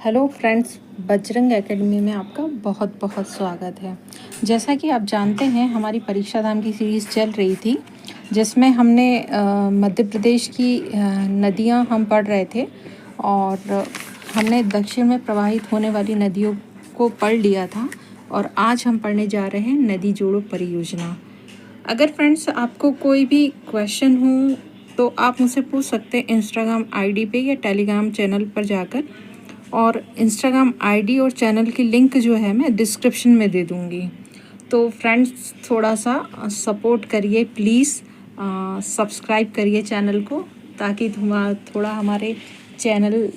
Hello friends, Bajrang academy में आपका बहुत बहुत स्वागत है। जैसा कि आप जानते हैं, हमारी परीक्षा धाम की सीरीज़ चल रही थी, जिसमें हमने मध्य प्रदेश की नदियां हम पढ़ रहे थे और हमने दक्षिण में प्रवाहित होने वाली नदियों को पढ़ लिया था। और आज हम पढ़ने जा रहे हैं नदी जोड़ो परियोजना। अगर फ्रेंड्स आपको कोई भी क्वेश्चन हो तो आप मुझसे पूछ सकते हैं इंस्टाग्राम आईडी पे या टेलीग्राम चैनल पर जाकर। और इंस्टाग्राम आईडी और चैनल की लिंक जो है मैं डिस्क्रिप्शन में दे दूँगी। तो फ्रेंड्स थोड़ा सा सपोर्ट करिए प्लीज़, सब्सक्राइब करिए चैनल को, ताकि थोड़ा हमारे चैनल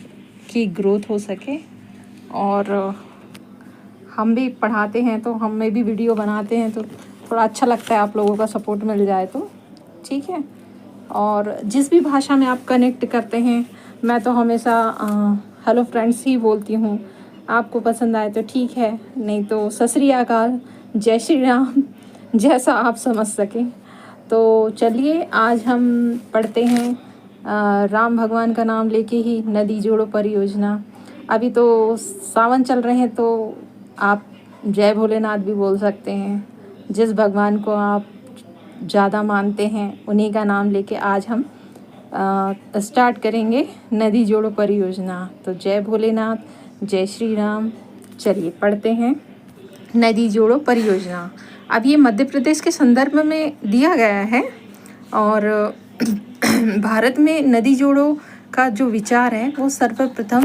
की ग्रोथ हो सके। और हम भी पढ़ाते हैं तो हमें भी वीडियो बनाते हैं तो थोड़ा अच्छा लगता है, आप लोगों का सपोर्ट मिल जाए तो ठीक है। और जिस भी भाषा में आप कनेक्ट करते हैं, मैं तो हमेशा हेलो फ्रेंड्स ही बोलती हूँ। आपको पसंद आए तो ठीक है, नहीं तो सत श्री अकाल, जय श्री राम, जैसा आप समझ सकें। तो चलिए आज हम पढ़ते हैं राम भगवान का नाम लेके ही नदी जोड़ो परियोजना। अभी तो सावन चल रहे हैं तो आप जय भोलेनाथ भी बोल सकते हैं। जिस भगवान को आप ज़्यादा मानते हैं उन्हीं का नाम लेके आज हम स्टार्ट करेंगे नदी जोड़ो परियोजना। तो जय भोलेनाथ, जय श्री राम। चलिए पढ़ते हैं नदी जोड़ो परियोजना। अब ये मध्य प्रदेश के संदर्भ में दिया गया है। और भारत में नदी जोड़ो का जो विचार है वो सर्वप्रथम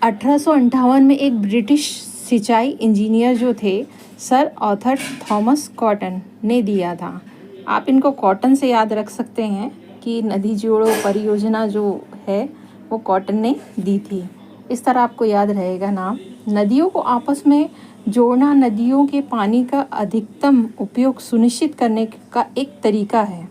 1858 में एक ब्रिटिश सिंचाई इंजीनियर जो थे सर आर्थर थॉमस कॉटन ने दिया था। आप इनको कॉटन से याद रख सकते हैं कि नदी जोड़ो परियोजना जो है वो कॉटन ने दी थी। इस तरह आपको याद रहेगा नाम। नदियों को आपस में जोड़ना नदियों के पानी का अधिकतम उपयोग सुनिश्चित करने का एक तरीका है।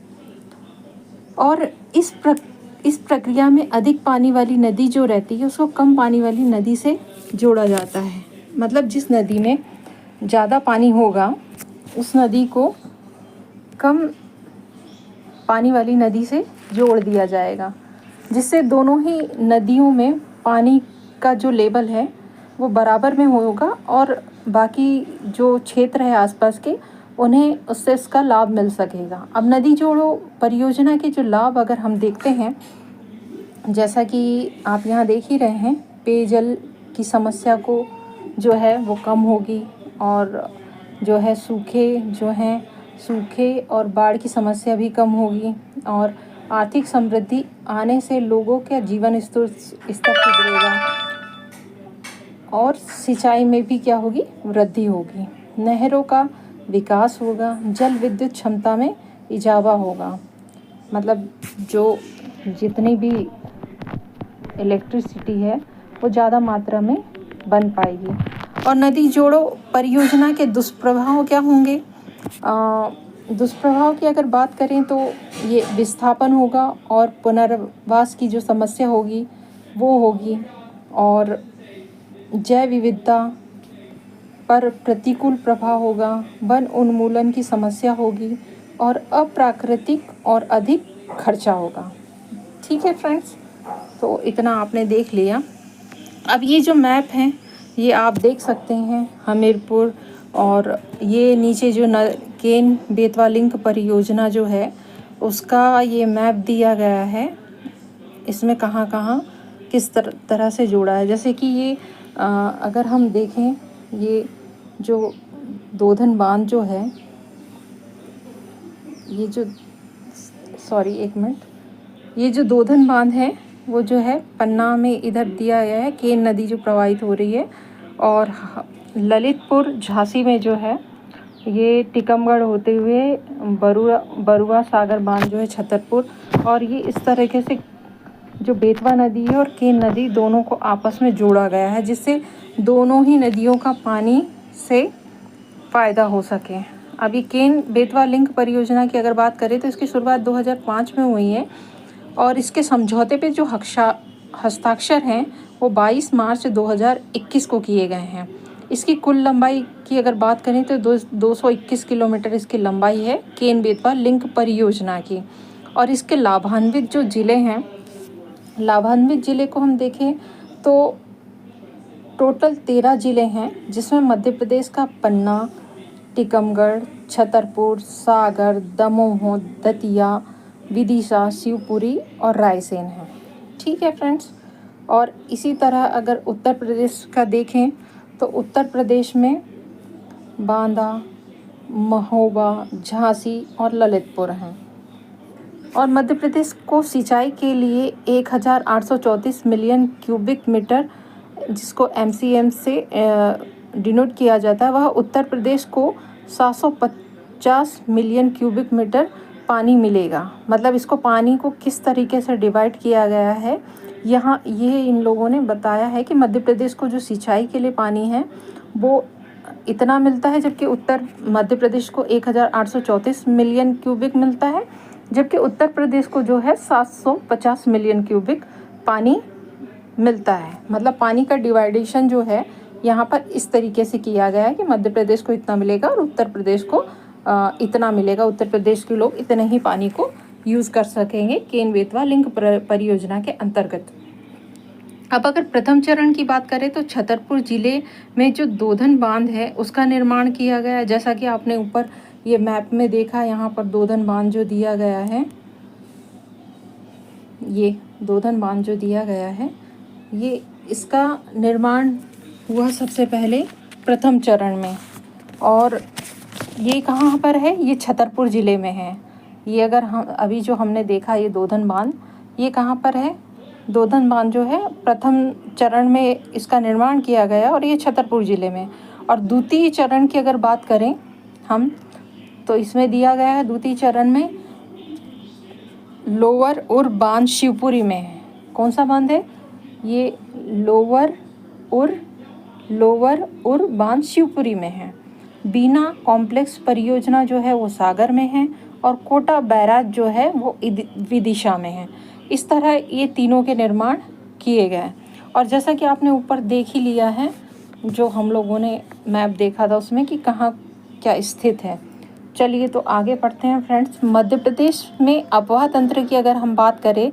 और इस प्रक्रिया में अधिक पानी वाली नदी जो रहती है उसको कम पानी वाली नदी से जोड़ा जाता है। मतलब जिस नदी में ज़्यादा पानी होगा उस नदी को कम पानी वाली नदी से जोड़ दिया जाएगा, जिससे दोनों ही नदियों में पानी का जो लेवल है वो बराबर में होगा और बाकी जो क्षेत्र है आसपास के उन्हें उससे इसका लाभ मिल सकेगा। अब नदी जोड़ो परियोजना के जो लाभ अगर हम देखते हैं, जैसा कि आप यहाँ देख ही रहे हैं, पेयजल की समस्या को जो है वो कम होगी और जो है सूखे और बाढ़ की समस्या भी कम होगी। और आर्थिक समृद्धि आने से लोगों के जीवन स्तर सुधरेगा और सिंचाई में भी क्या होगी, वृद्धि होगी। नहरों का विकास होगा, जल विद्युत क्षमता में इजाफा होगा। मतलब जो जितनी भी इलेक्ट्रिसिटी है वो ज़्यादा मात्रा में बन पाएगी। और नदी जोड़ो परियोजना के दुष्प्रभाव क्या होंगे? दुष्प्रभाव की अगर बात करें तो ये विस्थापन होगा और पुनर्वास की जो समस्या होगी वो होगी। और जैव विविधता पर प्रतिकूल प्रभाव होगा, वन उन्मूलन की समस्या होगी और अप्राकृतिक और अधिक खर्चा होगा। ठीक है फ्रेंड्स, तो इतना आपने देख लिया। अब ये जो मैप है ये आप देख सकते हैं हमीरपुर, और ये नीचे जो केन बेतवा लिंक परियोजना जो है उसका ये मैप दिया गया है। इसमें कहाँ कहाँ किस तरह से जोड़ा है। जैसे कि ये अगर हम देखें, ये जो दोधन बांध जो है, ये जो दोधन बांध है वो जो है पन्ना में इधर दिया गया है। केन नदी जो प्रवाहित हो रही है, और ललितपुर झांसी में जो है ये टीकमगढ़ होते हुए बरुआ सागर बांध जो है छतरपुर। और ये इस तरीके से जो बेतवा नदी है और केन नदी दोनों को आपस में जोड़ा गया है, जिससे दोनों ही नदियों का पानी से फ़ायदा हो सके। अभी केन बेतवा लिंक परियोजना की अगर बात करें तो इसकी शुरुआत 2005 में हुई है और इसके समझौते पे जो हस्ताक्षर हैं वो 22 मार्च 2021 को किए गए हैं। इसकी कुल लंबाई की अगर बात करें तो 221 किलोमीटर इसकी लंबाई है केन बेतवा लिंक परियोजना की। और इसके लाभान्वित जो ज़िले हैं, लाभान्वित ज़िले को हम देखें तो टोटल 13 ज़िले हैं, जिसमें मध्य प्रदेश का पन्ना, टीकमगढ़, छतरपुर, सागर, दमोह, दतिया, विदिशा, शिवपुरी और रायसेन है। ठीक है फ्रेंड्स। और इसी तरह अगर उत्तर प्रदेश का देखें तो उत्तर प्रदेश में बांदा, महोबा, झांसी और ललितपुर हैं। और मध्य प्रदेश को सिंचाई के लिए 1834 मिलियन क्यूबिक मीटर, जिसको MCM से डिनोट किया जाता है, वह उत्तर प्रदेश को 750 मिलियन क्यूबिक मीटर पानी मिलेगा। मतलब इसको पानी को किस तरीके से डिवाइड किया गया है, यहाँ ये इन लोगों ने बताया है कि मध्य प्रदेश को जो सिंचाई के लिए पानी है वो इतना मिलता है, जबकि उत्तर मध्य प्रदेश को 1834 मिलियन क्यूबिक मिलता है, जबकि उत्तर प्रदेश को जो है 750 मिलियन क्यूबिक पानी मिलता है। मतलब पानी का डिवाइडेशन जो है यहाँ पर इस तरीके से किया गया है कि मध्य प्रदेश को इतना मिलेगा और उत्तर प्रदेश को इतना मिलेगा। उत्तर प्रदेश के लोग इतने ही पानी को यूज़ कर सकेंगे केन बेतवा लिंक परियोजना के अंतर्गत। अब अगर प्रथम चरण की बात करें तो छतरपुर ज़िले में जो दोधन बांध है उसका निर्माण किया गया है। जैसा कि आपने ऊपर ये मैप में देखा, यहाँ पर दोधन बांध जो दिया गया है, ये दोधन बांध जो दिया गया है, ये इसका निर्माण हुआ सबसे पहले प्रथम चरण में। और ये कहाँ पर है? ये छतरपुर ज़िले में है। ये अगर हम अभी जो हमने देखा ये दोधन बांध, ये कहाँ पर है? दोधन बांध जो है प्रथम चरण में इसका निर्माण किया गया और ये छतरपुर ज़िले में। और द्वितीय चरण की अगर बात करें हम, तो इसमें दिया गया है द्वितीय चरण में लोअर उर बांध शिवपुरी में है। कौन सा बांध है? ये लोअर उर बांध शिवपुरी में है। बीना कॉम्प्लेक्स परियोजना जो है वो सागर में है और कोटा बैराज जो है वो विदिशा में है। इस तरह ये तीनों के निर्माण किए गए। और जैसा कि आपने ऊपर देख ही लिया है, जो हम लोगों ने मैप देखा था उसमें कि कहाँ क्या स्थित है। चलिए तो आगे बढ़ते हैं फ्रेंड्स। मध्य प्रदेश में अफवाह तंत्र की अगर हम बात करें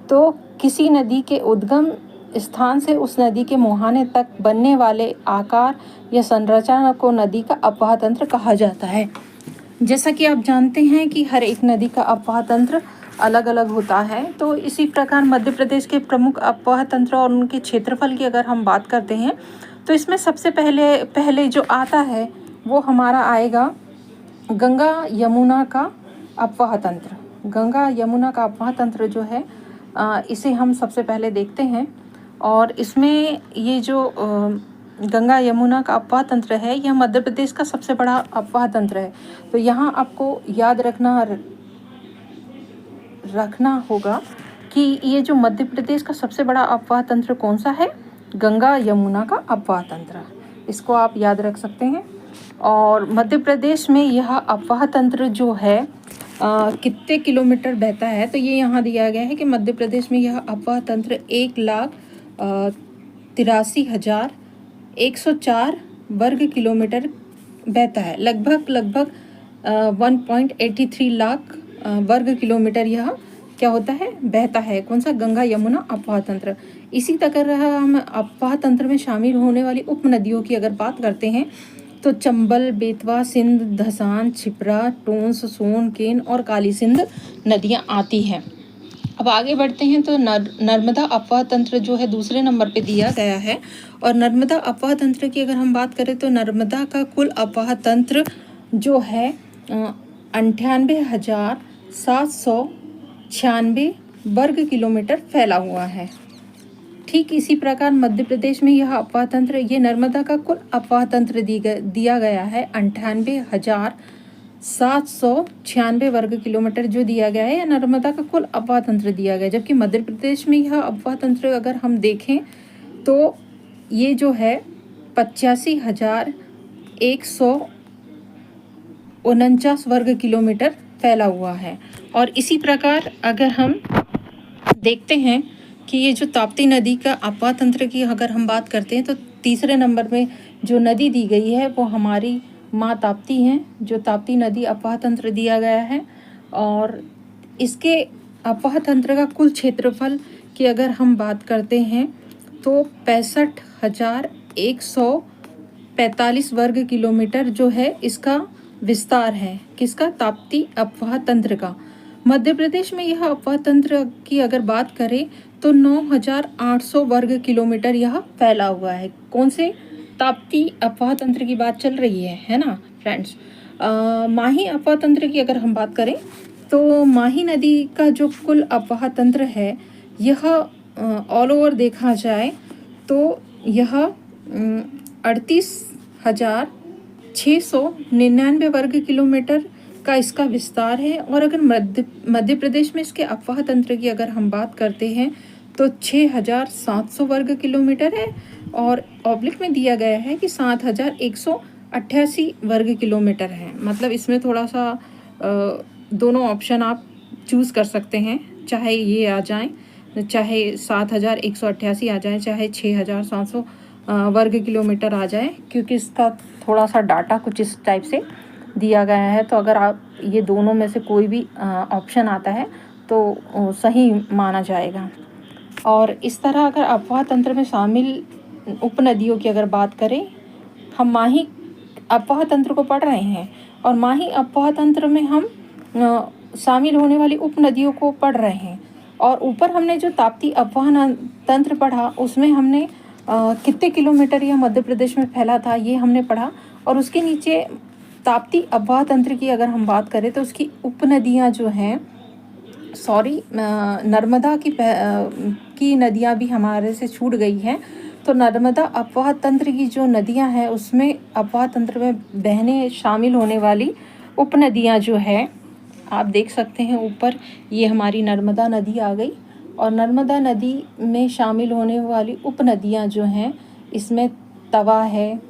तो किसी नदी के उद्गम स्थान से उस नदी के मुहाने तक बनने वाले आकार या संरचना को नदी का अपवाह तंत्र कहा जाता है। जैसा कि आप जानते हैं कि हर एक नदी का अपवाह तंत्र अलग अलग होता है, तो इसी प्रकार मध्य प्रदेश के प्रमुख अपवाह तंत्र और उनके क्षेत्रफल की अगर हम बात करते हैं तो इसमें सबसे पहले जो आता है वो हमारा आएगा गंगा यमुना का अपवाह तंत्र। गंगा यमुना का अपवाह तंत्र जो है इसे हम सबसे पहले देखते हैं। और इसमें ये जो गंगा यमुना का अपवाह तंत्र है यह मध्य प्रदेश का सबसे बड़ा अपवाह तंत्र है। तो यहाँ आपको याद रखना होगा कि ये जो मध्य प्रदेश का सबसे बड़ा अपवाह तंत्र कौन सा है? गंगा यमुना का अपवाह तंत्र। इसको आप याद रख सकते हैं। और मध्य प्रदेश में यह अपवाह तंत्र जो है कितने किलोमीटर बहता है, तो ये यहाँ दिया गया है कि मध्य प्रदेश में यह अपवाह तंत्र 1,83,104 वर्ग किलोमीटर बहता है। लगभग 1.83 लाख वर्ग किलोमीटर यह क्या होता है? बहता है। कौन सा? गंगा यमुना अपवाह तंत्र। इसी तरह हम अपवाह तंत्र में शामिल होने वाली उप नदियों की अगर बात करते हैं तो चंबल, बेतवा, सिंध, धसान, छिप्रा, टोंस, सोन, केन और काली सिंध नदियां आती हैं। अब आगे बढ़ते हैं तो नर्मदा अपवाह तंत्र जो है दूसरे नंबर पे दिया गया है। और नर्मदा अपवाह तंत्र की अगर हम बात करें तो नर्मदा का कुल अपवाह तंत्र जो है 98,796 वर्ग किलोमीटर फैला हुआ है। ठीक इसी प्रकार मध्य प्रदेश में यह अपवाह तंत्र, ये नर्मदा का कुल अपवाह तंत्र दिया गया है 98,796 वर्ग किलोमीटर जो दिया गया है, यह नर्मदा का कुल अपवाह तंत्र दिया गया है। जबकि मध्य प्रदेश में यह अपवाह तंत्र अगर हम देखें तो ये जो है 85,149 वर्ग किलोमीटर फैला हुआ है। और इसी प्रकार अगर हम देखते हैं कि ये जो ताप्ती नदी का अपवाह तंत्र की अगर हम बात करते हैं तो तीसरे नंबर में जो नदी दी गई है वो हमारी माँ ताप्ती हैं, जो ताप्ती नदी अपवाह तंत्र दिया गया है। और इसके अपवाह तंत्र का कुल क्षेत्रफल की अगर हम बात करते हैं तो 65,145 वर्ग किलोमीटर जो है इसका विस्तार है। किसका? ताप्ती अफवाह तंत्र का। मध्य प्रदेश में यह अफवाह तंत्र की अगर बात करें तो 9,800 वर्ग किलोमीटर यह फैला हुआ है। कौन से? ताप्ती अफवाह तंत्र की बात चल रही है ना फ्रेंड्स। माही अफवाह तंत्र की अगर हम बात करें तो माही नदी का जो कुल अफवाह तंत्र है यह ऑल ओवर देखा जाए तो यह 38,699 वर्ग किलोमीटर का इसका विस्तार है। और अगर मध्य प्रदेश में इसके अफवाह तंत्र की अगर हम बात करते हैं तो 6,700 वर्ग किलोमीटर है। और ऑब्लिक में दिया गया है कि 7,188 वर्ग किलोमीटर है। मतलब इसमें थोड़ा सा दोनों ऑप्शन आप चूज़ कर सकते हैं, चाहे ये आ जाएं, चाहे 7,188 आ जाए, चाहे 6,700 वर्ग किलोमीटर आ जाए, क्योंकि इसका थोड़ा सा डाटा कुछ इस टाइप से दिया गया है। तो अगर आप ये दोनों में से कोई भी ऑप्शन आता है तो सही माना जाएगा। और इस तरह अगर अफवाह तंत्र में शामिल उपनदियों की अगर बात करें, हम माही अफवाह तंत्र को पढ़ रहे हैं और माही अफवाह तंत्र में हम शामिल होने वाली उपनदियों को पढ़ रहे हैं। और ऊपर हमने जो ताप्ती अफवाह तंत्र पढ़ा उसमें हमने कितने किलोमीटर यह मध्य प्रदेश में फैला था ये हमने पढ़ा। और उसके नीचे ताप्ती अफवाह तंत्र की अगर हम बात करें तो उसकी उपनदियाँ जो हैं, नर्मदा की नदियाँ भी हमारे से छूट गई हैं। तो नर्मदा अफवाह तंत्र की जो नदियाँ हैं उसमें अफवाह तंत्र में बहने शामिल होने वाली उपनदियाँ जो है, आप देख सकते हैं ऊपर ये हमारी नर्मदा नदी आ गई। और नर्मदा नदी में शामिल होने वाली उपनदियाँ जो हैं इसमें तवा है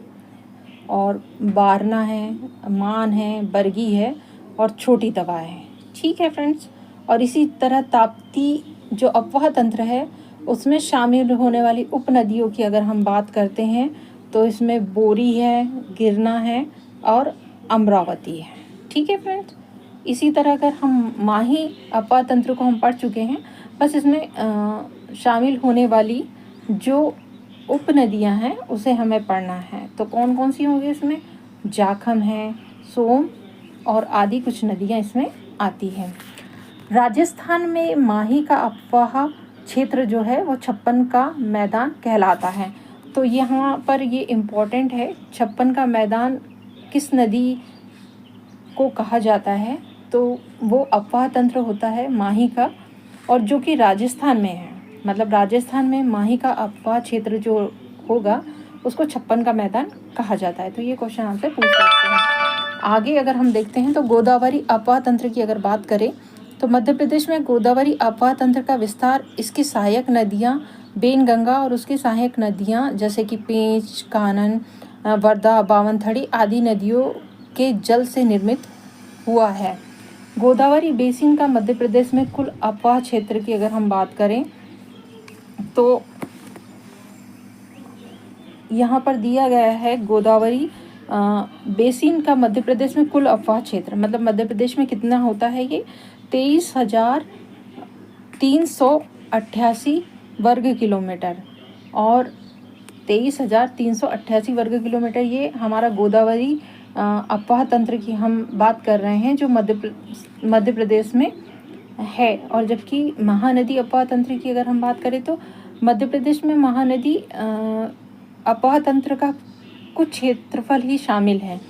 और बारना है, मान है, बरगी है और छोटी तवा है। ठीक है फ्रेंड्स। और इसी तरह ताप्ती जो अफवाह तंत्र है उसमें शामिल होने वाली उपनदियों की अगर हम बात करते हैं तो इसमें बोरी है, गिरना है और अमरावती है। ठीक है फ्रेंड्स। इसी तरह अगर हम माही अफवाह तंत्र को हम पढ़ चुके हैं, बस इसमें शामिल होने वाली जो उपनदियां हैं उसे हमें पढ़ना है। तो कौन कौन सी होंगी इसमें? जाखम है, सोम और आदि कुछ नदियां इसमें आती हैं। राजस्थान में माही का अफवाह क्षेत्र जो है वो 56 का मैदान कहलाता है। तो यहाँ पर ये इम्पोर्टेंट है, 56 का मैदान किस नदी को कहा जाता है? तो वो अफवाह तंत्र होता है माही का, और जो कि राजस्थान में है। मतलब राजस्थान में माही का अफवाह क्षेत्र जो होगा उसको 56 का मैदान कहा जाता है। तो ये क्वेश्चन आपसे पूछ सकते हैं। आगे अगर हम देखते हैं तो गोदावरी अफवाह तंत्र की अगर बात करें तो मध्य प्रदेश में गोदावरी अफवाह तंत्र का विस्तार इसकी सहायक नदियाँ बेनगंगा और उसकी सहायक नदियाँ जैसे कि पेंच, कानन, वर्धा, बावनथड़ी आदि नदियों के जल से निर्मित हुआ है। गोदावरी बेसिन का मध्य प्रदेश में कुल अफवाह क्षेत्र की अगर हम बात करें तो यहाँ पर दिया गया है गोदावरी बेसिन का मध्य प्रदेश में कुल अफवाह क्षेत्र, मतलब मध्य प्रदेश में कितना होता है ये 23,388 वर्ग किलोमीटर। और 23,388 वर्ग किलोमीटर ये हमारा गोदावरी अफवाह तंत्र की हम बात कर रहे हैं जो मध्य प्रदेश में है। और जबकि महानदी अफवाह तंत्र की अगर हम बात करें तो मध्य प्रदेश में महानदी अफवाह तंत्र का कुछ क्षेत्रफल ही शामिल है।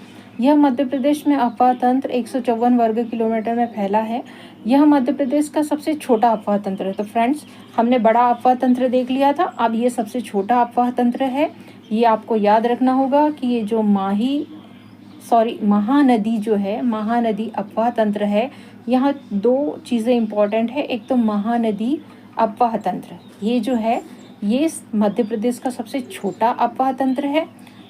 यह मध्य प्रदेश में अफवाह तंत्र 154 वर्ग किलोमीटर में फैला है। यह मध्य प्रदेश का सबसे छोटा अफवाह तंत्र है। तो फ्रेंड्स, हमने बड़ा अफवाह तंत्र देख लिया था, अब ये सबसे छोटा अफवाह तंत्र है। ये आपको याद रखना होगा कि ये जो महानदी जो है, महानदी अफवाह तंत्र है, यहाँ दो चीज़ें इंपॉर्टेंट है। एक तो महानदी अफवाह तंत्र ये जो है ये मध्य प्रदेश का सबसे छोटा अफवाह तंत्र है,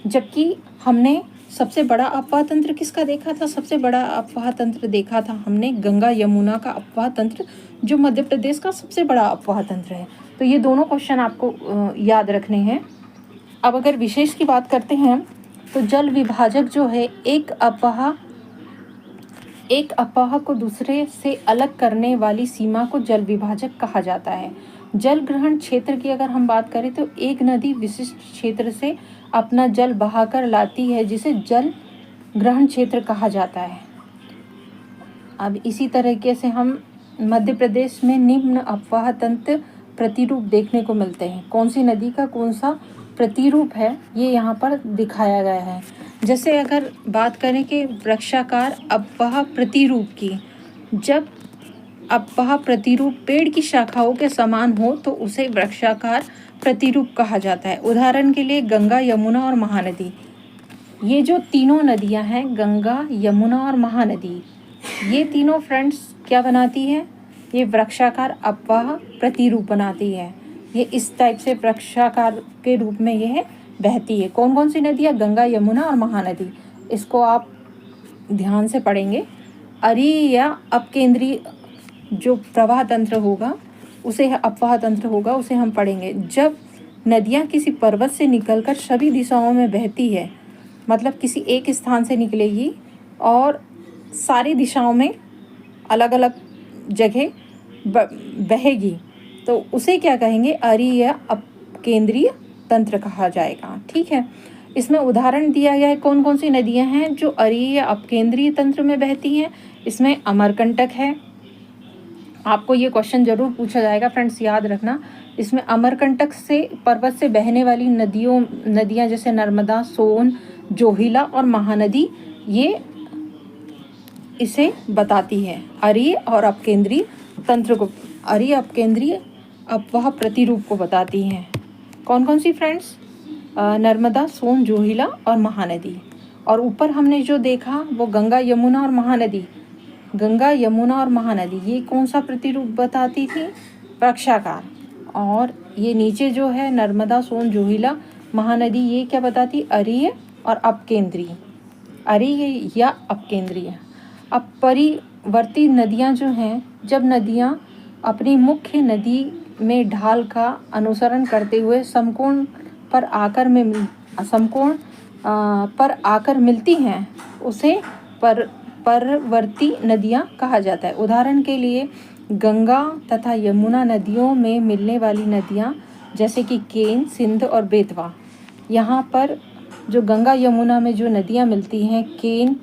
जबकि हमने सबसे बड़ा अफवाह तंत्र किसका देखा था? सबसे बड़ा अफवाह तंत्र देखा था हमने गंगा यमुना का अफवाह तंत्र, जो मध्य प्रदेश का सबसे बड़ा अफवाह तंत्र है। तो ये दोनों क्वेश्चन आपको याद रखने हैं। अब अगर विशेष की बात करते हैं तो जल विभाजक जो है एक अफवाह को दूसरे से अलग करने वाली सीमा को जल विभाजक कहा जाता है। जल ग्रहण क्षेत्र की अगर हम बात करें तो एक नदी विशिष्ट क्षेत्र से अपना जल बहाकर लाती है, जिसे जल ग्रहण क्षेत्र कहा जाता है। अब इसी तरीके से हम मध्य प्रदेश में निम्न अपवाह तंत्र प्रतिरूप देखने को मिलते हैं। कौन सी नदी का कौन सा प्रतिरूप है, ये यहाँ पर दिखाया गया है। जैसे अगर बात करें कि वृक्षाकार अपवाह प्रतिरूप की, जब अपवाह प्रतिरूप पेड़ की शाखाओं के समान हो तो उसे वृक्षाकार प्रतिरूप कहा जाता है। उदाहरण के लिए गंगा, यमुना और महानदी, ये जो तीनों नदियां हैं, गंगा, यमुना और महानदी, ये तीनों फ्रेंड्स क्या बनाती है, ये वृक्षाकार अपवाह प्रतिरूप बनाती है। ये इस टाइप से वृक्षाकार के रूप में यह बहती है। कौन कौन सी नदियाँ, गंगा, यमुना और महानदी, इसको आप ध्यान से पढ़ेंगे। अरी या अपकेंद्रीय जो प्रवाह तंत्र होगा उसे, अपवाह तंत्र होगा, उसे हम पढ़ेंगे। जब नदियाँ किसी पर्वत से निकलकर सभी दिशाओं में बहती है, मतलब किसी एक स्थान से निकलेगी और सारी दिशाओं में अलग अलग जगह बहेगी, तो उसे क्या कहेंगे, अरी या अपकेंद्रीय तंत्र कहा जाएगा। ठीक है, इसमें उदाहरण दिया गया है कौन कौन सी नदियां हैं जो अरी या अपकेंद्रीय तंत्र में बहती हैं। इसमें अमरकंटक है, आपको ये क्वेश्चन जरूर पूछा जाएगा फ्रेंड्स, याद रखना। इसमें अमरकंटक से पर्वत से बहने वाली नदियां जैसे नर्मदा, सोन, जोहिला और महानदी, ये इसे बताती है, अरी और अपकेंद्रीय तंत्र को, अरी अपकेंद्रीय अपवाह प्रतिरूप को बताती हैं। कौन कौन सी फ्रेंड्स, नर्मदा, सोन, जोहिला और महानदी। और ऊपर हमने जो देखा वो गंगा, यमुना और महानदी, गंगा, यमुना और महानदी, ये कौन सा प्रतिरूप बताती थी, वृक्षाकार। और ये नीचे जो है नर्मदा, सोन, जोहिला, महानदी, ये क्या बताती, अरीय और अपकेंद्रीय, अरीय या अपकेंद्रीय। अब परिवर्ती नदियां जो हैं, जब नदियां अपनी मुख्य नदी में ढाल का अनुसरण करते हुए समकोण पर आकर मिलती हैं, उसे परवर्ती नदियां कहा जाता है। उदाहरण के लिए गंगा तथा यमुना नदियों में मिलने वाली नदियां जैसे कि केन, सिंध और बेतवा। यहाँ पर जो गंगा यमुना में जो नदियां मिलती हैं, केन,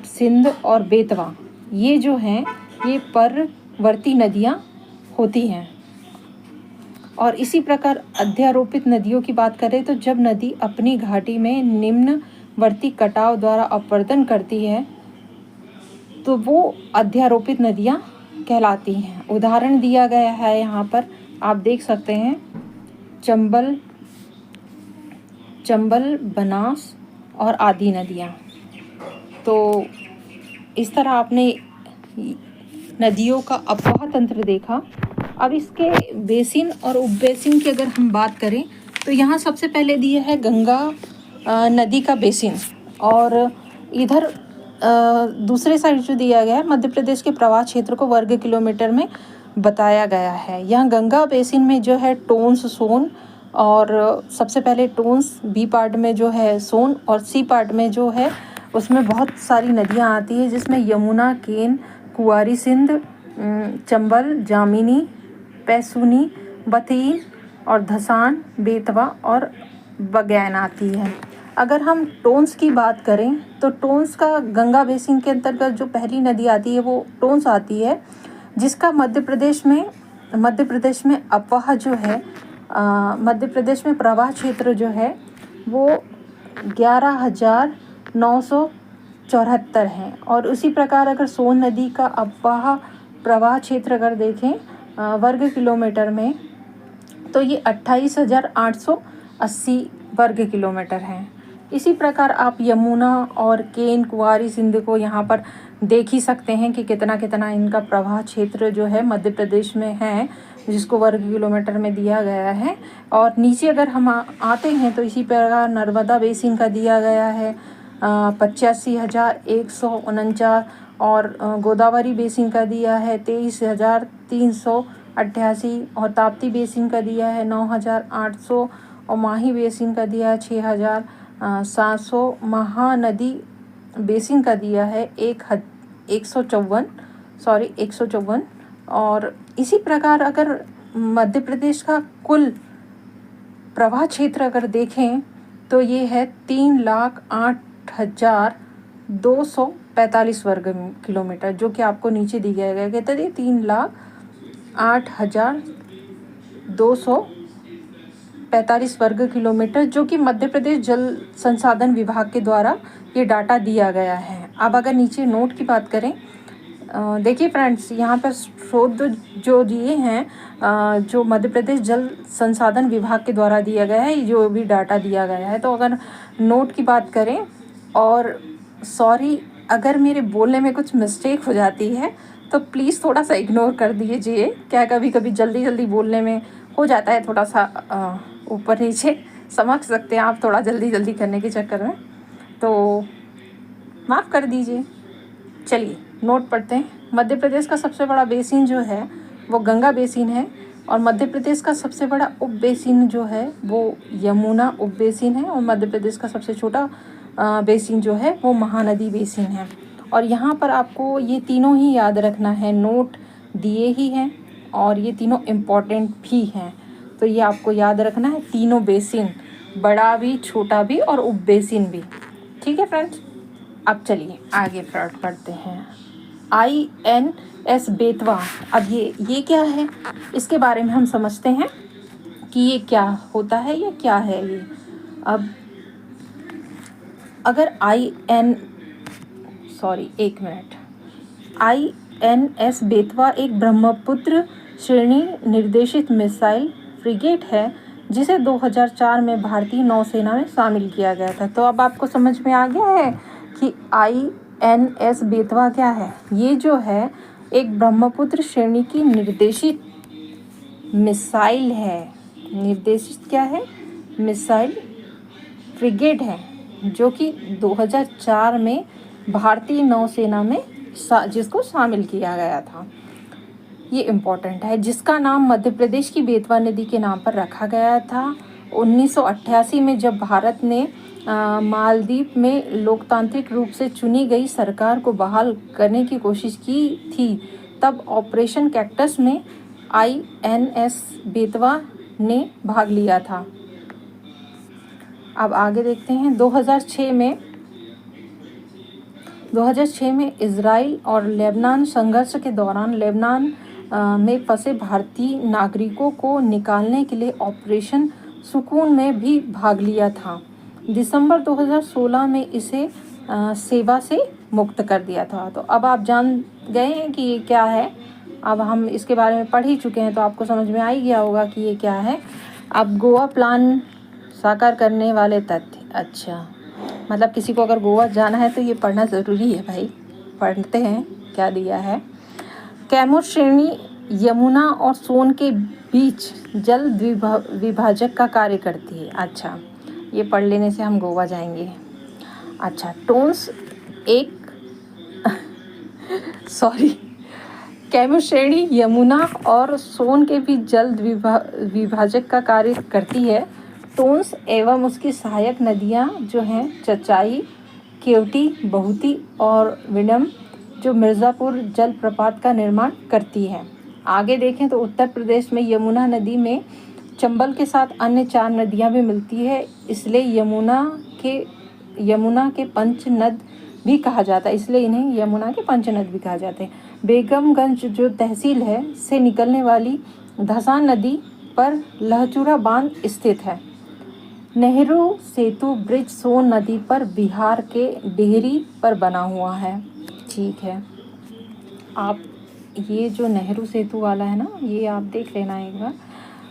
सिंध और बेतवा, ये जो हैं ये परवर्ती नदियां होती हैं। और इसी प्रकार अध्यारोपित नदियों की बात करें तो जब नदी अपनी घाटी में निम्नवर्ती कटाव द्वारा अपवर्तन करती है तो वो अध्यारोपित नदियां कहलाती हैं। उदाहरण दिया गया है यहाँ पर, आप देख सकते हैं, चंबल, बनास और आदि नदियाँ। तो इस तरह आपने नदियों का अपवाह तंत्र देखा। अब इसके बेसिन और उपबेसिन की अगर हम बात करें तो यहाँ सबसे पहले दिया है गंगा नदी का बेसिन, और इधर दूसरे साइड जो दिया गया है मध्य प्रदेश के प्रवाह क्षेत्र को वर्ग किलोमीटर में बताया गया है। यहाँ गंगा बेसिन में जो है टोंस, सोन, और सबसे पहले टोंस, बी पार्ट में जो है सोन, और सी पार्ट में जो है उसमें बहुत सारी नदियाँ आती है, जिसमें यमुना, केन, कुंवारी सिंध, चंबल, जामिनी, पैसूनी, बतीन और धसान, बेतवा और बगैन आती है। अगर हम टोंस की बात करें तो टोंस का गंगा बेसिन के अंतर्गत जो पहली नदी आती है वो टोंस आती है, जिसका मध्य प्रदेश में अपवाह जो है, मध्य प्रदेश में प्रवाह क्षेत्र जो है वो 11,974 है। और उसी प्रकार अगर सोन नदी का अपवाह प्रवाह क्षेत्र अगर देखें वर्ग किलोमीटर में तो ये 28,880 वर्ग किलोमीटर है। इसी प्रकार आप यमुना और केन, कुंवारी सिंध को यहाँ पर देख ही सकते हैं कि कितना कितना इनका प्रवाह क्षेत्र जो है मध्य प्रदेश में है, जिसको वर्ग किलोमीटर में दिया गया है। और नीचे अगर हम आते हैं तो इसी प्रकार नर्मदा बेसिन का दिया गया है 85,149, और गोदावरी बेसिन का दिया है 23,388, और ताप्ती बेसिन का दिया है 9,800, और माही बेसिन का दिया है 6,700, महानदी बेसिन का दिया है 154। और इसी प्रकार अगर मध्य प्रदेश का कुल प्रवाह क्षेत्र अगर देखें तो ये है 3,08,245 वर्ग किलोमीटर, जो कि आपको नीचे दिया गया कहते हैं 3,08,245 वर्ग किलोमीटर, जो कि मध्य प्रदेश जल संसाधन विभाग के द्वारा ये डाटा दिया गया है। अब अगर नीचे नोट की बात करें, देखिए फ्रेंड्स, यहाँ पर स्रोत जो दिए हैं, जो मध्य प्रदेश जल संसाधन विभाग के द्वारा दिया गया है, जो भी डाटा दिया गया है। तो अगर नोट की बात करें, और सॉरी अगर मेरे बोलने में कुछ मिस्टेक हो जाती है तो प्लीज़ थोड़ा सा इग्नोर कर दीजिए। क्या कभी कभी जल्दी बोलने में हो जाता है, थोड़ा सा ऊपर नीचे समझ सकते हैं आप, थोड़ा जल्दी करने के चक्कर में, तो माफ़ कर दीजिए। चलिए नोट पढ़ते हैं। मध्य प्रदेश का सबसे बड़ा बेसिन जो है वो गंगा बेसिन है, और मध्य प्रदेश का सबसे बड़ा उप बेसिन जो है वो यमुना उप बेसिन है, और मध्य प्रदेश का सबसे छोटा बेसिन जो है वो महानदी बेसिन है। और यहाँ पर आपको ये तीनों ही याद रखना है, नोट दिए ही हैं और ये तीनों इम्पॉर्टेंट भी हैं, तो ये आपको याद रखना है, तीनों बेसिन, बड़ा भी, छोटा भी और उप बेसिन भी। ठीक है फ्रेंड्स, अब चलिए आगे पढ़ते हैं। INS बेतवा, अब ये क्या है, इसके बारे में हम समझते हैं कि ये क्या होता है, ये क्या है ये। अब अगर INS बेतवा एक ब्रह्मपुत्र श्रेणी निर्देशित मिसाइल फ्रिगेट है, जिसे 2004 में भारतीय नौसेना में शामिल किया गया था। तो अब आपको समझ में आ गया है कि INS बेतवा क्या है। ये जो है एक ब्रह्मपुत्र श्रेणी की निर्देशित मिसाइल है, निर्देशित क्या है, मिसाइल फ्रिगेट है, जो कि 2004 में भारतीय नौसेना में जिसको शामिल किया गया था। ये इम्पोर्टेंट है, जिसका नाम मध्य प्रदेश की बेतवा नदी के नाम पर रखा गया था। 1988 में जब भारत ने मालदीव में लोकतांत्रिक रूप से चुनी गई सरकार को बहाल करने की कोशिश की थी, तब ऑपरेशन कैक्टस में INS बेतवा ने भाग लिया था। अब आगे देखते हैं। 2006 में इजराइल और लेबनान संघर्ष के दौरान लेबनान में फंसे भारतीय नागरिकों को निकालने के लिए ऑपरेशन सुकून में भी भाग लिया था। दिसंबर 2016 में इसे सेवा से मुक्त कर दिया था। तो अब आप जान गए हैं कि ये क्या है। अब हम इसके बारे में पढ़ ही चुके हैं, तो आपको समझ में आ ही गया होगा कि ये क्या है। अब गोवा प्लान साकार करने वाले तथ्य, अच्छा मतलब किसी को अगर गोवा जाना है तो ये पढ़ना ज़रूरी है भाई। पढ़ते हैं क्या दिया है। कैमूर श्रेणी यमुना और सोन के बीच जल विभाजक का कार्य करती है। अच्छा, ये पढ़ लेने से हम गोवा जाएंगे। अच्छा, टोन्स एक कैमूर श्रेणी यमुना और सोन के बीच जल विभाजक का कार्य करती है। टोन्स एवं उसकी सहायक नदियाँ जो हैं चचाई, केवटी, बहुती और विनम, जो मिर्ज़ापुर जलप्रपात का निर्माण करती है। आगे देखें तो उत्तर प्रदेश में यमुना नदी में चंबल के साथ अन्य 4 नदियां भी मिलती है, इसलिए यमुना के पंचनद भी कहा जाता है, इसलिए इन्हें यमुना के पंचनद भी कहा जाते हैं। बेगमगंज जो तहसील है से निकलने वाली धसान नदी पर लहचूरा बांध स्थित है। नेहरू सेतु ब्रिज सोन नदी पर बिहार के डेहरी पर बना हुआ है। ठीक है, आप ये जो नेहरू सेतु वाला है ना, ये आप देख लेना एक बार।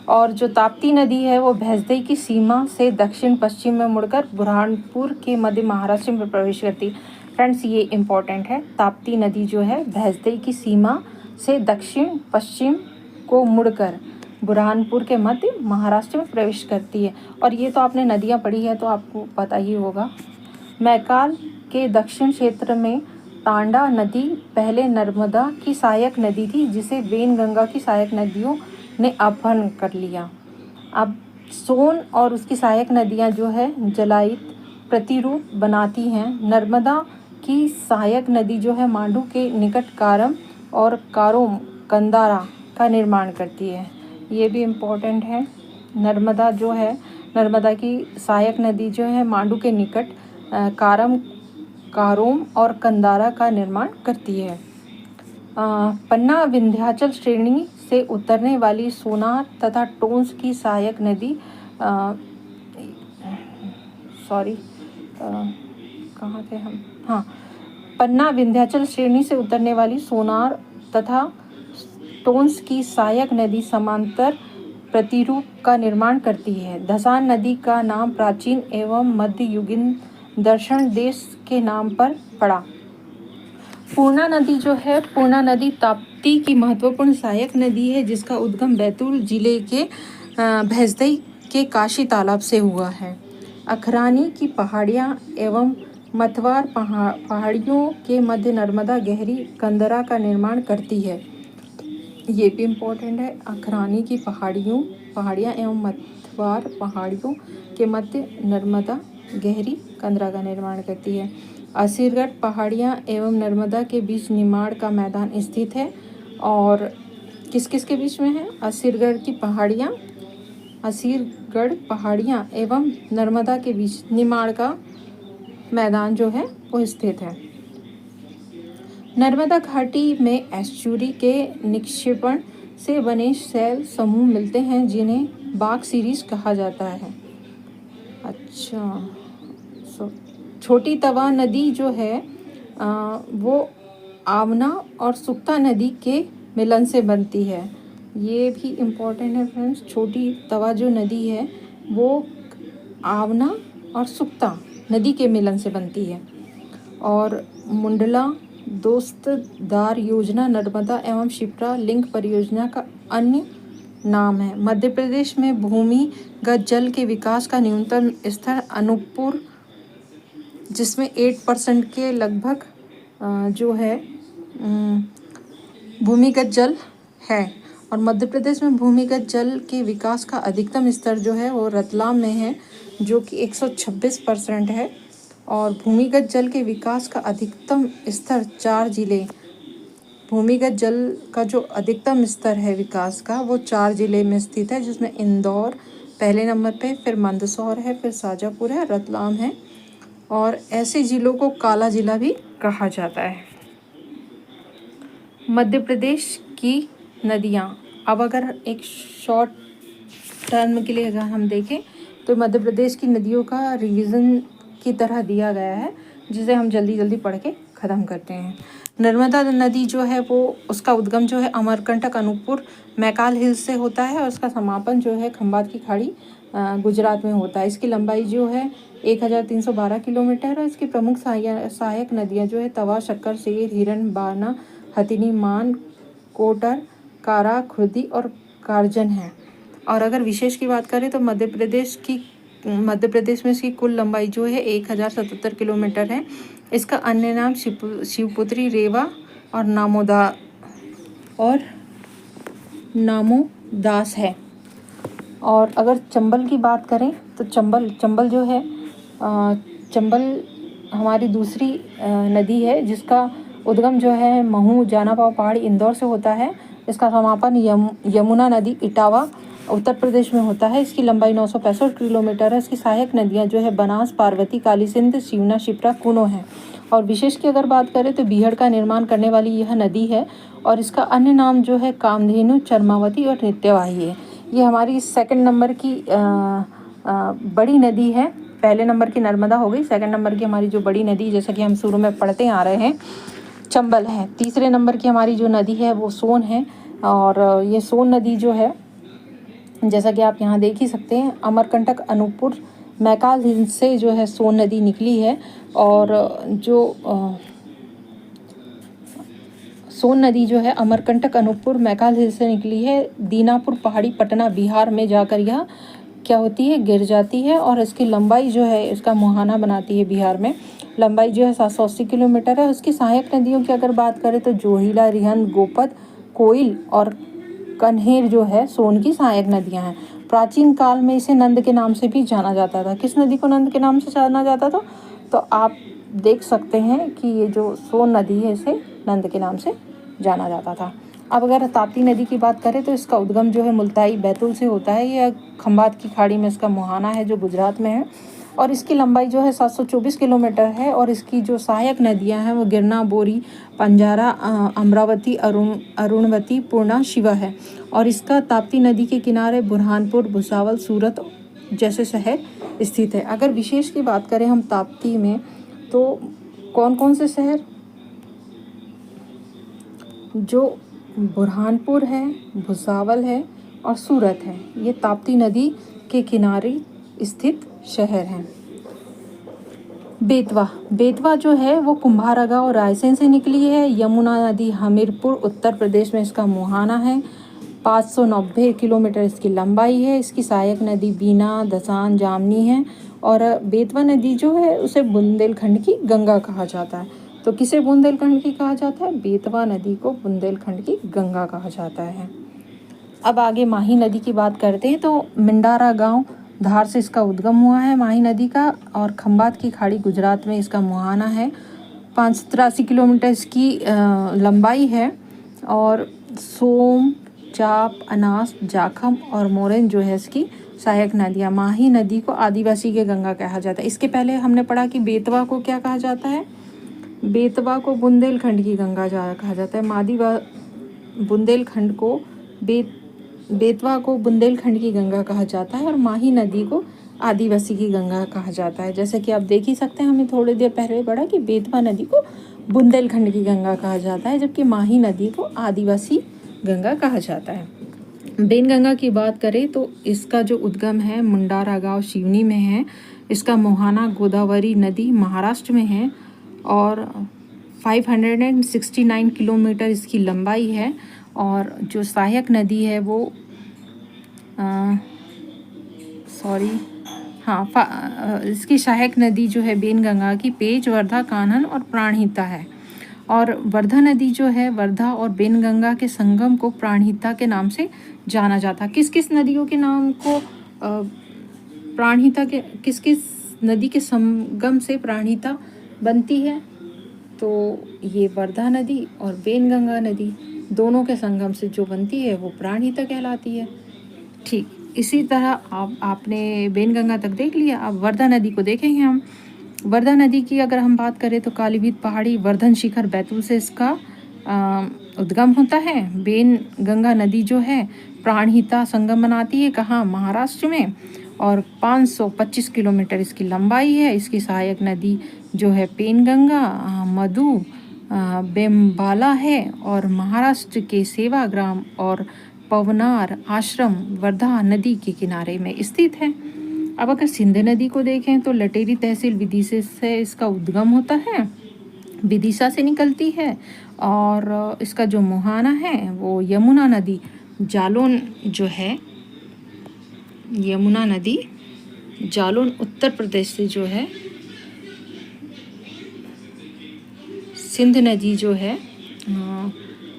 और जो ताप्ती नदी है वो भैंसदेई की सीमा से दक्षिण पश्चिम में मुड़कर बुरहानपुर के मध्य महाराष्ट्र में प्रवेश करती है। फ्रेंड्स, ये इम्पोर्टेंट है। ताप्ती नदी जो है भैंसदेई की सीमा से दक्षिण पश्चिम को मुड़कर बुरहानपुर के मध्य महाराष्ट्र में प्रवेश करती है। और ये तो आपने नदियाँ पढ़ी है तो आपको पता ही होगा। मैकाल के दक्षिण क्षेत्र में टांडा नदी पहले नर्मदा की सहायक नदी थी, जिसे वेनगंगा की सहायक नदियों ने अपहरण कर लिया। अब सोन और उसकी सहायक नदियां जो है जलायित प्रतिरूप बनाती हैं। नर्मदा की सहायक नदी जो है मांडू के निकट कारम और कारोम कंदारा का निर्माण करती है। ये भी इम्पोर्टेंट है। नर्मदा जो है, नर्मदा की सहायक नदी जो है मांडू के निकट कारोम और कंदारा का निर्माण करती है। पन्ना विंध्याचल श्रेणी से उतरने वाली सोनार तथा टोंस की सहायक नदी कहाँ थे हम, हाँ, पन्ना विंध्याचल श्रेणी से उतरने वाली सोनार तथा टोंस की सहायक नदी समांतर प्रतिरूप का निर्माण करती है। धसान नदी का नाम प्राचीन एवं मध्ययुगीन दर्शन देश के नाम पर पड़ा। पूर्णा नदी जो है, पूर्णा नदी ताप्ती की महत्वपूर्ण सहायक नदी है, जिसका उद्गम बैतूल जिले के भैंसदई के काशी तालाब से हुआ है। अखरानी की पहाड़ियाँ एवं मतवार पहाड़ियों के मध्य नर्मदा गहरी कंदरा का निर्माण करती है। ये भी इम्पोर्टेंट है। अखरानी की पहाड़ियाँ एवं मतवार पहाड़ियों के मध्य नर्मदा गहरी कंदरा का निर्माण करती है। असीरगढ़ पहाड़ियाँ एवं नर्मदा के बीच निमाड़ का मैदान स्थित है। और किस किस के बीच में है? असीरगढ़ पहाड़ियाँ एवं नर्मदा के बीच निमाड़ का मैदान जो है वो स्थित है। नर्मदा घाटी में एस्चुरी के निक्षेपण से बने शैल समूह मिलते हैं, जिन्हें बाग सीरीज कहा जाता है। अच्छा, छोटी तवा नदी जो है वो आवना और सुक्ता नदी के मिलन से बनती है। ये भी इम्पोर्टेंट है फ्रेंड्स। छोटी तवा जो नदी है वो आवना और सुक्ता नदी के मिलन से बनती है। और मुंडला दोस्तदार योजना नर्मदा एवं शिप्रा लिंक परियोजना का अन्य नाम है। मध्य प्रदेश में भूमिगत जल के विकास का न्यूनतम स्तर अनूपपुर, जिसमें 8% के लगभग जो है भूमिगत जल है। और मध्य प्रदेश में भूमिगत जल के विकास का अधिकतम स्तर जो है वो रतलाम में है, जो कि 126% है। और भूमिगत जल के विकास का अधिकतम स्तर 4 जिले, भूमिगत जल का जो अधिकतम स्तर है विकास का वो 4 जिले में स्थित है, जिसमें इंदौर पहले नंबर पे, फिर मंदसौर है, फिर शाजापुर है, रतलाम है। और ऐसे जिलों को काला जिला भी कहा जाता है। मध्य प्रदेश की नदियाँ, अब अगर एक शॉर्ट टर्म के लिए अगर हम देखें तो मध्य प्रदेश की नदियों का रिवीजन की तरह दिया गया है, जिसे हम जल्दी जल्दी पढ़ के ख़त्म करते हैं। नर्मदा नदी जो है वो, उसका उद्गम जो है अमरकंटक अनूपपुर मैकाल हिल्स से होता है और उसका समापन जो है खंबात की खाड़ी गुजरात में होता है। इसकी लंबाई जो है 1312 किलोमीटर है। इसकी प्रमुख सहायक नदियाँ जो है तवा, शक्कर, सेर, हिरन, बाना, हथिनी, मान, कोटर, कारा, खुर्दी और कारजन है। और अगर विशेष की बात करें तो मध्य प्रदेश में इसकी कुल लंबाई जो है 1077 किलोमीटर है। इसका अन्य नाम शिवपुत्री, रेवा और नामोदास है। और अगर चंबल की बात करें तो चंबल जो है, चंबल हमारी दूसरी नदी है, जिसका उद्गम जो है महू जानापाव पहाड़ी इंदौर से होता है। इसका समापन यमुना नदी इटावा उत्तर प्रदेश में होता है। इसकी लंबाई 965 किलोमीटर है। इसकी सहायक नदियाँ जो है बनास, पार्वती, काली सिंध, शिवना, शिप्रा, कुनो हैं। और विशेष की अगर बात करें तो बीहड़ का निर्माण करने वाली यह नदी है और इसका अन्य नाम जो है कामधेनु, चरमावती और नित्यवाही है। ये हमारी 2nd नंबर की बड़ी नदी है। पहले नंबर की नर्मदा हो गई, 2nd नंबर की हमारी जो बड़ी नदी, जैसा कि हम शुरू में पढ़ते आ रहे हैं, चंबल है। 3रे नंबर की हमारी जो नदी है वो सोन है। और ये सोन नदी जो है, जैसा कि आप यहाँ देख ही सकते हैं, अमरकंटक अनूपपुर मैकाल हिल से जो है सोन नदी निकली है। और जो सोन नदी जो है अमरकंटक अनूपपुर मैकाल हिल से निकली है। दीनापुर पहाड़ी पटना बिहार में जाकर यह क्या होती है, गिर जाती है। और इसकी लंबाई जो है, इसका मुहाना बनाती है बिहार में। लंबाई जो है 780 किलोमीटर है। उसकी सहायक नदियों की अगर बात करें तो जोहिला, रिहंद, गोपद, कोइल और कन्हेर जो है सोन की सहायक नदियां हैं। प्राचीन काल में इसे नंद के नाम से भी जाना जाता था। किस नदी को नंद के नाम से जाना जाता था? तो आप देख सकते हैं कि ये जो सोन नदी है इसे नंद के नाम से जाना जाता था। अब अगर ताप्ती नदी की बात करें तो इसका उद्गम जो है मुल्ताई बैतूल से होता है। यह खंबात की खाड़ी में इसका मुहाना है जो गुजरात में है, और इसकी लंबाई जो है 724 किलोमीटर है। और इसकी जो सहायक नदियां हैं वो गिरना, बोरी, पंजारा, अमरावती, अरुणवती, पूर्णा, शिवा है। और इसका ताप्ती नदी के किनारे बुरहानपुर, भुसावल, सूरत जैसे शहर स्थित है। अगर विशेष की बात करें हम ताप्ती में, तो कौन कौन से शहर, जो बुरहानपुर है, भुसावल है और सूरत है, ये ताप्ती नदी के किनारे स्थित शहर हैं। बेतवा जो है वो कुम्भारा गाँव रायसेन से निकली है। यमुना नदी हमीरपुर उत्तर प्रदेश में इसका मुहाना है। 590 किलोमीटर इसकी लंबाई है। इसकी सहायक नदी बीना, दसान, जामनी है। और बेतवा नदी जो है उसे बुंदेलखंड की गंगा कहा जाता है। तो किसे बुंदेलखंड की कहा जाता है? बेतवा नदी को बुंदेलखंड की गंगा कहा जाता है। अब आगे माही नदी की बात करते हैं। तो मिंडारा गांव धार से इसका उद्गम हुआ है माही नदी का, और खंबात की खाड़ी गुजरात में इसका मुहाना है। 583 किलोमीटर इसकी लंबाई है। और सोम, चाप, अनास, जाखम और मोरेन जो है इसकी सहायक नदियाँ। माही नदी को आदिवासी के गंगा कहा जाता है। इसके पहले हमने पढ़ा कि बेतवा को क्या कहा जाता है? बेतवा को बुंदेलखंड की गंगा कहा जाता है। बुंदेलखंड को बेतवा को बुंदेलखंड की गंगा कहा जाता है, और माही नदी को आदिवासी की गंगा कहा जाता है। जैसे कि आप देख ही सकते हैं, हमें थोड़ी देर पहले पढ़ा कि बेतवा नदी को बुंदेलखंड की गंगा कहा जाता है, जबकि माही नदी को आदिवासी गंगा कहा जाता है। बेनगंगा की बात करें तो इसका जो उद्गम है मुंडारा गाँव शिवनी में है। इसका मुहाना गोदावरी नदी महाराष्ट्र में है, और 569 किलोमीटर इसकी लंबाई है। और जो सहायक नदी है वो इसकी सहायक नदी जो है बेनगंगा की पेज, वर्धा, कान्हन और प्राणहिता है। और वर्धा नदी जो है, वर्धा और बेनगंगा के संगम को प्राणहिता के नाम से जाना जाता है। किस किस नदियों के नाम को प्राणहिता के, किस किस नदी के संगम से प्राणहिता बनती है? तो ये वर्धा नदी और बेनगंगा नदी दोनों के संगम से जो बनती है वो प्राणहिता कहलाती है। ठीक इसी तरह आपने बेनगंगा तक देख लिया। अब वर्धा नदी को देखेंगे हम। वर्धा नदी की अगर हम बात करें तो कालीभीत पहाड़ी, वर्धन शिखर, बैतूल से इसका उद्गम होता है। बेनगंगा नदी जो है प्राणहिता संगम बनाती है, कहाँ? महाराष्ट्र में। और 525 किलोमीटर इसकी लंबाई है। इसकी सहायक नदी जो है पेनगंगा, मधु, बेम्बाला है। और महाराष्ट्र के सेवाग्राम और पवनार आश्रम वर्धा नदी के किनारे में स्थित है। अब अगर सिंध नदी को देखें तो लटेरी तहसील विदिशा से इसका उद्गम होता है, विदिशा से निकलती है। और इसका जो मुहाना है वो यमुना नदी जालौन जो है, यमुना नदी जालौन उत्तर प्रदेश से जो है, सिंध नदी जो है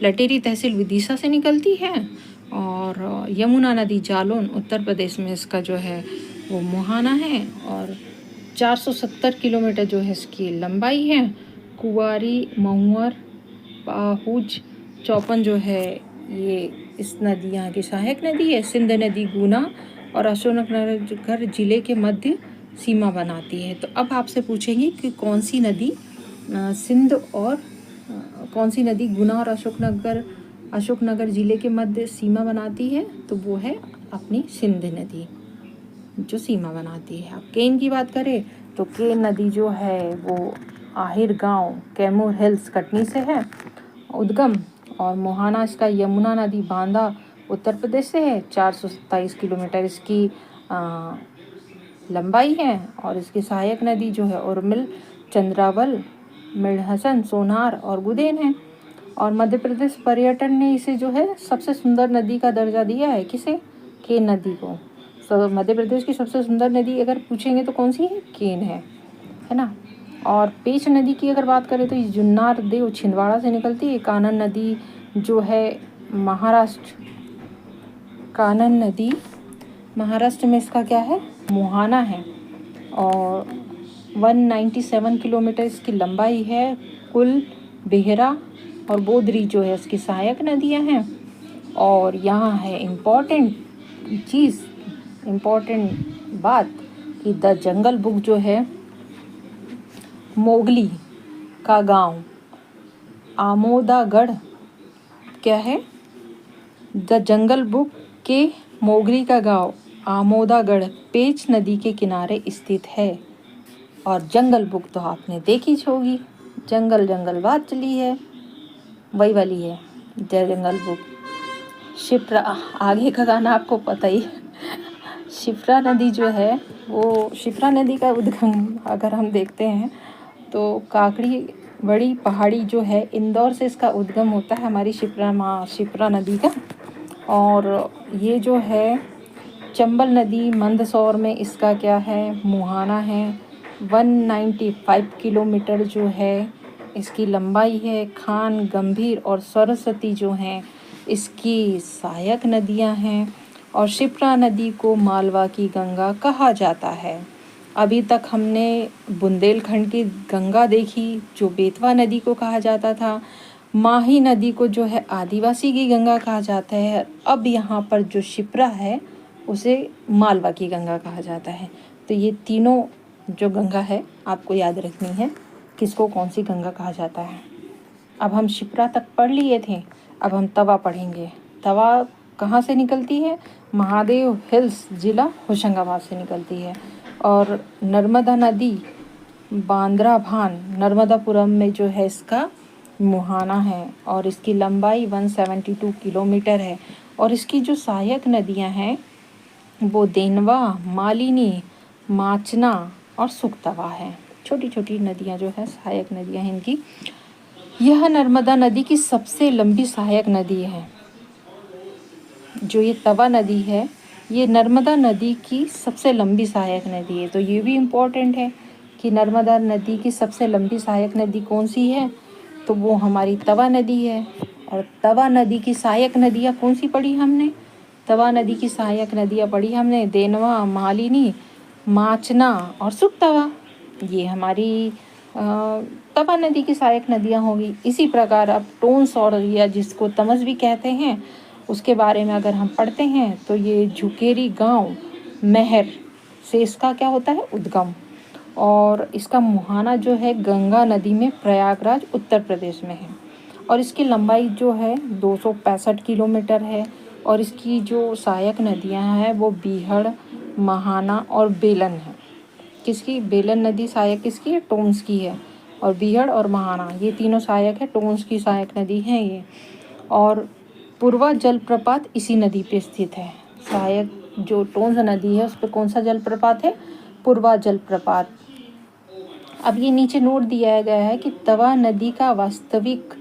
लटेरी तहसील विदिशा से निकलती है। और यमुना नदी जालौन उत्तर प्रदेश में इसका जो है वो मुहाना है। और 470 किलोमीटर जो है इसकी लंबाई है। कुंवारी, महुअर, पाहुज, चौपन जो है ये इस नदियाँ की सहायक नदी है। सिंध नदी गुना और अशोकनगर जिले के मध्य सीमा बनाती है। तो अब आपसे पूछेंगे कि कौन सी नदी सिंध और कौन सी नदी गुना और अशोकनगर जिले के मध्य सीमा बनाती है? तो वो है अपनी सिंध नदी जो सीमा बनाती है। अब केन की बात करें तो केन नदी जो है वो आहिर गांव, कैमूर हिल्स, कटनी से है उद्गम। और मुहाना इसका यमुना नदी बांदा उत्तर प्रदेश से है। 427 किलोमीटर इसकी लंबाई है। और इसकी सहायक नदी जो है उर्मिल, चंद्रावल, मिढ़हसन, सोनार और गुदेन है। और मध्य प्रदेश पर्यटन ने इसे जो है सबसे सुंदर नदी का दर्जा दिया है। किसे? केन नदी को। तो मध्य प्रदेश की सबसे सुंदर नदी अगर पूछेंगे तो कौन सी है? केन है ना। और पेंच नदी की अगर बात करें तो ये जुन्नार देव छिंदवाड़ा से निकलती है। कानन नदी जो है कानन नदी महाराष्ट्र में इसका क्या है? मुहाना है। और 197 किलोमीटर इसकी लंबाई है। कुल, बेहरा और बोदरी जो है इसकी सहायक नदियां हैं। और यहाँ है इम्पॉर्टेंट चीज़, इम्पॉर्टेंट बात कि द जंगल बुक जो है मोगली का गांव आमोदागढ़, क्या है, द जंगल बुक के मोगली का गांव आमोदागढ़ पेंच नदी के किनारे स्थित है। और जंगल बुक तो आपने देखी होगी, जंगल जंगल बात चली है, वही वाली है द जंगल बुक। शिप्रा, आगे का गाना आपको पता ही। शिप्रा नदी जो है वो, शिप्रा नदी का उद्गम अगर हम देखते हैं तो काकड़ी बड़ी पहाड़ी जो है इंदौर से इसका उद्गम होता है, हमारी शिप्रा नदी का। और ये जो है चंबल नदी मंदसौर में इसका क्या है, मुहाना है। 195 किलोमीटर जो है इसकी लंबाई है। खान, गंभीर और सरस्वती जो हैं इसकी सहायक नदियां हैं। और शिप्रा नदी को मालवा की गंगा कहा जाता है। अभी तक हमने बुंदेलखंड की गंगा देखी जो बेतवा नदी को कहा जाता था, माही नदी को जो है आदिवासी की गंगा कहा जाता है। अब यहाँ पर जो शिप्रा है उसे मालवा की गंगा कहा जाता है। तो ये तीनों जो गंगा है आपको याद रखनी है, किसको कौन सी गंगा कहा जाता है। अब हम शिप्रा तक पढ़ लिए थे, अब हम तवा पढ़ेंगे। तवा कहाँ से निकलती है, महादेव हिल्स जिला होशंगाबाद से निकलती है। और नर्मदा नदी बांद्राभान नर्मदापुरम में जो है इसका मुहाना है। और इसकी लंबाई 172 किलोमीटर है। और इसकी जो सहायक नदियां हैं वो देनवा, मालिनी, माचना और सुखतवा है। छोटी छोटी नदियां जो है सहायक नदियां हैं इनकी। यह नर्मदा नदी की सबसे लंबी सहायक नदी है। जो ये तवा नदी है ये नर्मदा नदी की सबसे लंबी सहायक नदी है। तो ये भी इम्पोर्टेंट है कि नर्मदा नदी की सबसे लंबी सहायक नदी कौन सी है, तो वो हमारी तवा नदी है। और तवा नदी की सहायक नदियाँ कौन सी पढ़ी हमने, तवा नदी की सहायक नदियाँ पढ़ी हमने देनवा, मालिनी, माचना और सुखतवा। ये हमारी तवा नदी की सहायक नदियाँ होगी। इसी प्रकार अब टोंस और या जिसको तमस भी कहते हैं उसके बारे में अगर हम पढ़ते हैं तो ये झुकेरी गांव महर से इसका क्या होता है, उद्गम। और इसका मुहाना जो है गंगा नदी में प्रयागराज उत्तर प्रदेश में है। और इसकी लंबाई जो है 265 किलोमीटर है। और इसकी जो सहायक नदियां हैं वो बीहड़, महाना और बेलन है। किसकी, बेलन नदी सहायक किसकी है, टोंस की है। और बीहड़ और महाना ये तीनों सहायक है, टोंस की सहायक नदी है ये। और पूर्वा जलप्रपात इसी नदी पे स्थित है। सहायक जो टोंस नदी है उस पर कौन सा जलप्रपात है, पूर्वा जलप्रपात। अब ये नीचे नोट दिया गया है कि तवा नदी का वास्तविक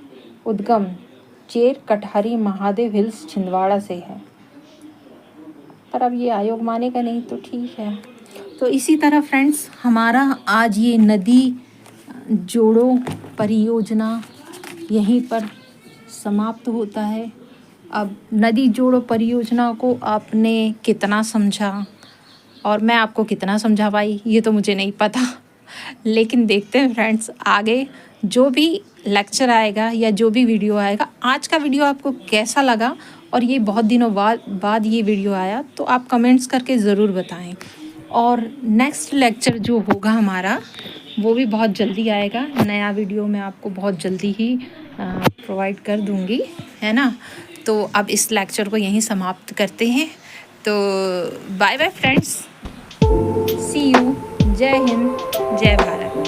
उद्गम चेर कटहरी महादेव हिल्स छिंदवाड़ा से है। पर अब ये आयोग मानेगा नहीं तो ठीक है। तो इसी तरह फ्रेंड्स हमारा आज ये नदी जोड़ो परियोजना यहीं पर समाप्त होता है। अब नदी जोड़ो परियोजना को आपने कितना समझा और मैं आपको कितना समझा पाई ये तो मुझे नहीं पता, लेकिन देखते हैं फ्रेंड्स आगे जो भी लेक्चर आएगा या जो भी वीडियो आएगा। आज का वीडियो आपको कैसा लगा और ये बहुत दिनों बाद ये वीडियो आया तो आप कमेंट्स करके ज़रूर बताएं। और नेक्स्ट लेक्चर जो होगा हमारा वो भी बहुत जल्दी आएगा। नया वीडियो मैं आपको बहुत जल्दी ही प्रोवाइड कर दूंगी, है ना। तो अब इस लेक्चर को यहीं समाप्त करते हैं। तो bye bye friends, see you, जय हिंद, जय भारत।